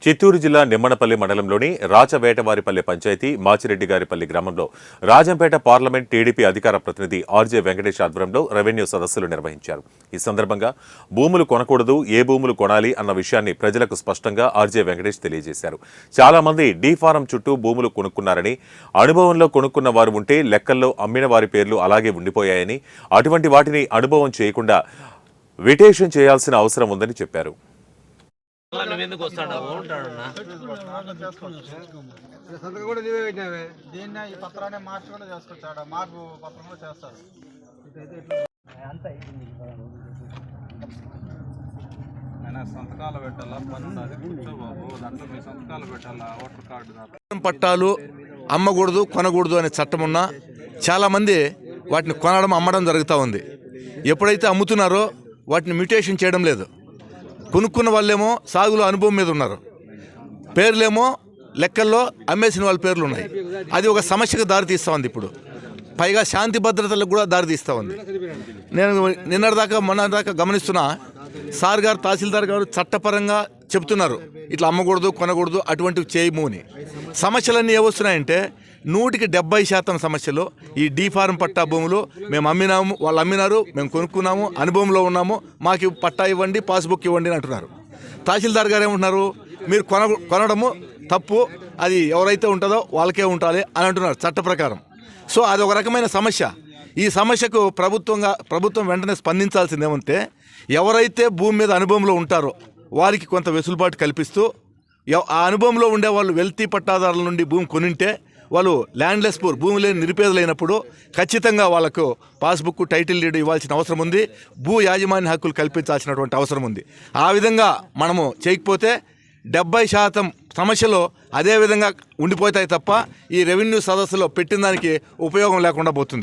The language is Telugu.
చిత్తూరు జిల్లా నిమ్మనపల్లి మండలంలోని రాచవేటవారిపల్లి పంచాయతీ మాచిరెడ్డిగారిపల్లి గ్రామంలో రాజంపేట పార్లమెంట్ టీడీపీ అధికార ప్రతినిధి ఆర్జే వెంకటేష్ ఆధ్వర్యంలో రెవెన్యూ సదస్సులు నిర్వహించారు. ఈ సందర్భంగా భూములు కొనకూడదు, ఏ భూములు కొనాలి అన్న విషయాన్ని ప్రజలకు స్పష్టంగా ఆర్జే వెంకటేష్ తెలియజేశారు. చాలా మంది డీ ఫారం చుట్టూ భూములు కొనుక్కున్నారని, అనుభవంలో కొనుక్కున్న వారు ఉంటే లెక్కల్లో అమ్మిన వారి పేర్లు అలాగే ఉండిపోయాయని, అటువంటి వాటిని అనుభవం చేయకుండా విటేషన్ చేయాల్సిన అవసరం ఉందని చెప్పారు. పట్టాలు అమ్మకూడదు, కొనకూడదు అనే చట్టం ఉన్నా చాలామంది వాటిని కొనడం, అమ్మడం జరుగుతూ ఉంది. ఎప్పుడైతే అమ్ముతున్నారో వాటిని మ్యూటేషన్ చేయడం లేదు. కొనుక్కున్న వాళ్ళేమో సాగులో అనుభవం మీద ఉన్నారు, పేర్లేమో లెక్కల్లో అమ్మేసిన వాళ్ళ పేర్లు ఉన్నాయి. అది ఒక సమస్యకు దారితీస్తూ ఉంది. ఇప్పుడు పైగా శాంతి భద్రతలకు కూడా దారితీస్తూ ఉంది. నేను మొన్నటిదాకా గమనిస్తున్నా, సార్ గారు, తహసీల్దార్ గారు చట్టపరంగా చెప్తున్నారు ఇట్లా అమ్మకూడదు, కొనకూడదు, అటువంటివి చేయము అని. సమస్యలన్నీ ఏవస్తున్నాయంటే 100% సమస్యలు ఈ డీ ఫారం పట్టా భూములు మేము అమ్మినాము, వాళ్ళు అమ్మినారు, మేము కొనుక్కున్నాము, అనుభవంలో ఉన్నాము, మాకు పట్టా ఇవ్వండి, పాస్బుక్ ఇవ్వండి అని అంటున్నారు. తహసీల్దార్ గారు ఏమంటున్నారు, మీరు కొనడము తప్పు, అది ఎవరైతే ఉంటుందో వాళ్ళకే ఉండాలి అని అంటున్నారు చట్ట ప్రకారం. సో అది ఒక రకమైన సమస్య. ఈ సమస్యకు ప్రభుత్వం వెంటనే స్పందించాల్సింది ఏమంటే, ఎవరైతే భూమి మీద అనుభవంలో ఉంటారో వారికి కొంత వెసులుబాటు కల్పిస్తూ, ఆ అనుభవంలో ఉండే వాళ్ళు వెల్తీ పట్టాదారుల నుండి భూమి కొనింటే వాళ్ళు ల్యాండ్లెస్ పూర్, భూమి లేని నిరుపేదలైనప్పుడు ఖచ్చితంగా వాళ్ళకు పాస్బుక్, టైటిల్ డీడ్ ఇవ్వాల్సిన అవసరం ఉంది, భూ యాజమాన్య హక్కులు కల్పించాల్సినటువంటి అవసరం ఉంది. ఆ విధంగా మనము చేయకపోతే 70% సమస్యలు అదే విధంగా ఉండిపోతాయి తప్ప ఈ రెవెన్యూ సదస్సులో పెట్టిన దానికి ఉపయోగం లేకుండా పోతుంది.